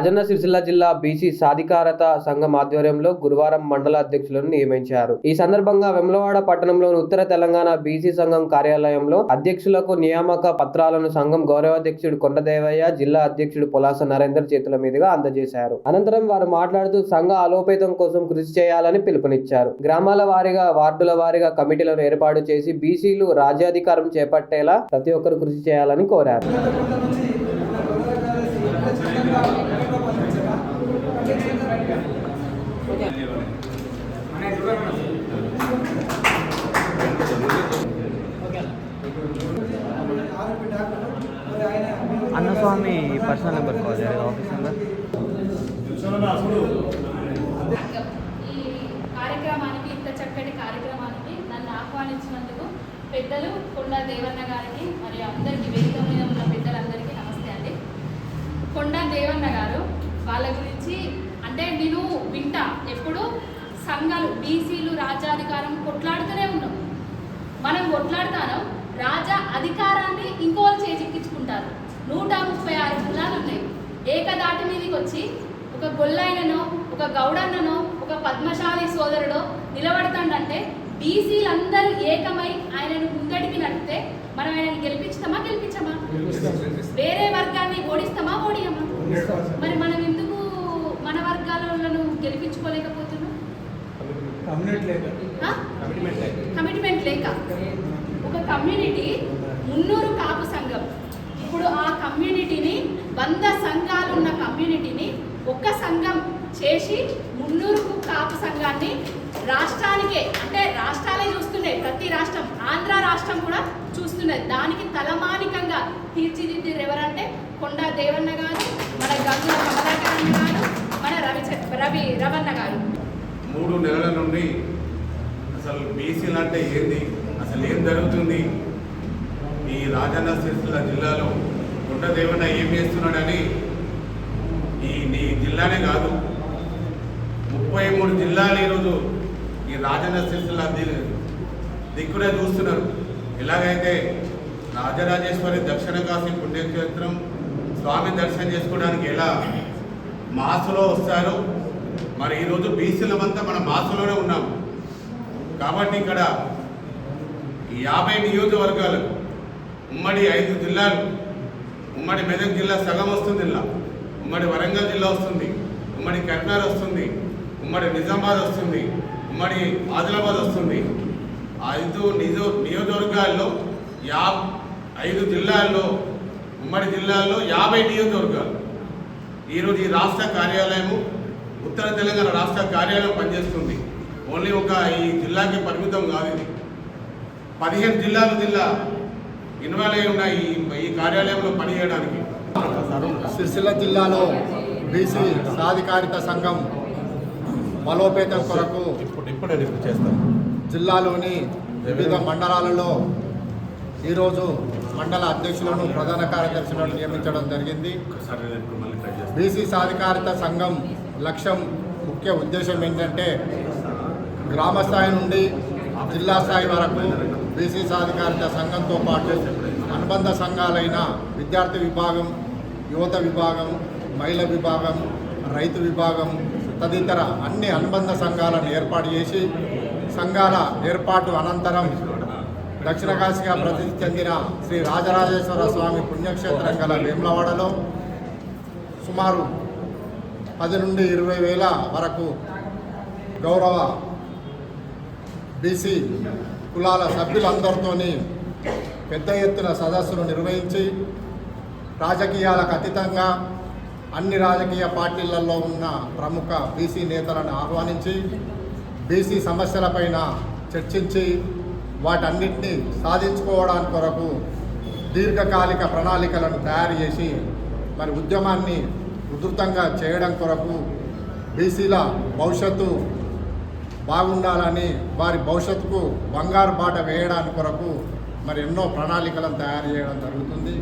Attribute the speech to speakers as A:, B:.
A: రాజన్న సిరిసిల్ల జిల్లా బీసీ సాధికారత సంఘం ఆధ్వర్యంలో గురువారం మండల అధ్యక్షులను నియమించారు. ఈ సందర్భంగా వెమ్లవాడ పట్టణంలోని ఉత్తర తెలంగాణ బీసీ సంఘం కార్యాలయంలో అధ్యక్షులకు నియామక పత్రాలను సంఘం గౌరవాధ్యక్షుడు కొండదేవయ్య, జిల్లా అధ్యక్షుడు పొలాస నరేందర్ చేతుల మీదుగా అందజేశారు. అనంతరం వారు మాట్లాడుతూ సంఘ ఆలోపేతం కోసం కృషి చేయాలని పిలుపునిచ్చారు. గ్రామాల వారీగా, వార్డుల వారీగా కమిటీలను ఏర్పాటు చేసి బీసీలు రాజ్యాధికారం చేపట్టేలా ప్రతి ఒక్కరు కృషి చేయాలని కోరారు.
B: అన్నస్వామి పర్సనల్ నెంబర్ కాల్ చేయాలి ఆఫీస్ నెంబర్.
C: ఈ కార్యక్రమానికి, ఇంత చక్కటి కార్యక్రమానికి నన్ను ఆహ్వానించినందుకు పెద్దలు కొండా దేవన్న గారికి మరియు అందరికీ, వేదిక మీద ఉన్న పెద్దలందరికీ నమస్తే అండి. కొండా దేవన్న గారు వాళ్ళ గురించి అంటే నేను వింటా, ఎప్పుడు సంఘాలు బీసీలు రాజ్యాధికారం కొట్లాడుతూనే ఉన్నాం. మనం కొట్లాడుతాను, రాజా అధికారాన్ని ఇంకోళ్ళు చేజిక్కించుకుంటారు. 136 కులాలు ఉన్నాయి. ఏకదాటి మీదకి వచ్చి ఒక గొల్లైననో, ఒక గౌడన్ననో, ఒక పద్మశాలి సోదరుడో నిలబడతాడంటే బీసీలందరూ ఏకమై ఆయనను ముందడికి నడిపితే మనం ఆయనను గెలిపించమా? వేరే వర్గాన్ని ఓడిస్తామా? ఓడియమా? మరి మనం ఎందుకు మన వర్గాలను గెలిపించుకోలేకపోతున్నాం? కమిట్మెంట్ లేక. ఒక కమ్యూనిటీ 300 కాపు సంఘం, ఇప్పుడు ఆ కమ్యూనిటీని 100 సంఘాలు ఉన్న కమ్యూనిటీని ఒక్క సంఘం చేసి 300 కాపు సంఘాన్ని రాష్ట్రానికే, అంటే రాష్ట్రాలే చూస్తున్నాయి, ప్రతి రాష్ట్రం, ఆంధ్ర రాష్ట్రం కూడా చూస్తున్నది. దానికి తలమానికంగా తీర్చిదిద్దిరు ఎవరంటే కొండా దేవన్న గారు, మన గంగుల కమలాకరణ గారు, మన రవన్న గారు.
D: 3 నెలల నుండి అసలు బీసీలు అంటే ఏంది, అసలు ఏం జరుగుతుంది, ఈ రాజన్న సిరిసిల్ల జిల్లాలో కొండ దేవన్న ఏం చేస్తున్నాడని ఈ జిల్లానే కాదు 33 జిల్లాలు ఈరోజు ఈ రాజన్న సిరిసిల్ల దిక్కునే చూస్తున్నారు. ఎలాగైతే రాజరాజేశ్వరి దక్షిణ కాశీ పుణ్యక్షేత్రం స్వామి దర్శనం చేసుకోవడానికి ఎలా మాసులో వస్తారో, మరి ఈరోజు బీసీలమంతా మన మాసులోనే ఉన్నాం. కాబట్టి ఇక్కడ 50 నియోజకవర్గాలు, ఉమ్మడి 5 జిల్లాలు, ఉమ్మడి మెదక్ జిల్లా సగం వస్తుంది, ఇలా ఉమ్మడి వరంగల్ జిల్లా వస్తుంది, ఉమ్మడి కరీంనగర్ వస్తుంది, ఉమ్మడి నిజామాబాద్ వస్తుంది, ఉమ్మడి ఆదిలాబాద్ వస్తుంది. 5 నియోజకవర్గాల్లో 5 జిల్లాల్లో, ఉమ్మడి జిల్లాల్లో 50 నియోజకవర్గాలు. ఈరోజు ఈ రాష్ట్ర కార్యాలయము ఉత్తర తెలంగాణ రాష్ట్ర కార్యాలయం పనిచేస్తుంది. ఓన్లీ ఈ జిల్లాకి పరిమితం కాదు, ఇది 15 జిల్లా ఇన్వాల్వ్ అయి ఉన్న ఈ కార్యాలయంలో పనిచేయడానికి.
E: సిరిసిల్ల జిల్లాలో బీసీ సాధికారిత సంఘం బలోపేతం కొరకు జిల్లాలోని వివిధ మండలాలలో ఈరోజు మండల అధ్యక్షులను, ప్రధాన కార్యదర్శులను నియమించడం జరిగింది. బీసీ సాధికారిత సంఘం లక్ష్యం, ముఖ్య ఉద్దేశం ఏంటంటే గ్రామ స్థాయి నుండి జిల్లా స్థాయి వరకు బీసీ సాధికారిత సంఘంతో పాటు అనుబంధ సంఘాలైన విద్యార్థి విభాగం, యువత విభాగం, మహిళా విభాగం, రైతు విభాగం తదితర అన్ని అనుబంధ సంఘాలను ఏర్పాటు చేసి సంఘాల ఏర్పాటు అనంతరం దక్షిణ కాశీగా ప్రసిద్ధి చెందిన శ్రీ రాజరాజేశ్వర స్వామి పుణ్యక్షేత్రం గల వేములవాడలో సుమారు 10 నుండి 20 వేల వరకు గౌరవ బీసీ కులాల సభ్యులందరితో పెద్ద ఎత్తున సదస్సును నిర్వహించి రాజకీయాలకు అతీతంగా అన్ని రాజకీయ పార్టీలలో ఉన్న ప్రముఖ బీసీ నేతలను ఆహ్వానించి బీసీ సమస్యలపైన చర్చించి వాటన్నిటినీ సాధించుకోవడానికి కొరకు దీర్ఘకాలిక ప్రణాళికలను తయారు చేసి మరి ఉద్యమాన్ని ఉధృతంగా చేయడం కొరకు బీసీల భవిష్యత్తు బాగుండాలని, వారి భవిష్యత్తుకు బంగారు బాట వేయడానికి కొరకు మరి ఎన్నో ప్రణాళికలను తయారు చేయడం జరుగుతుంది.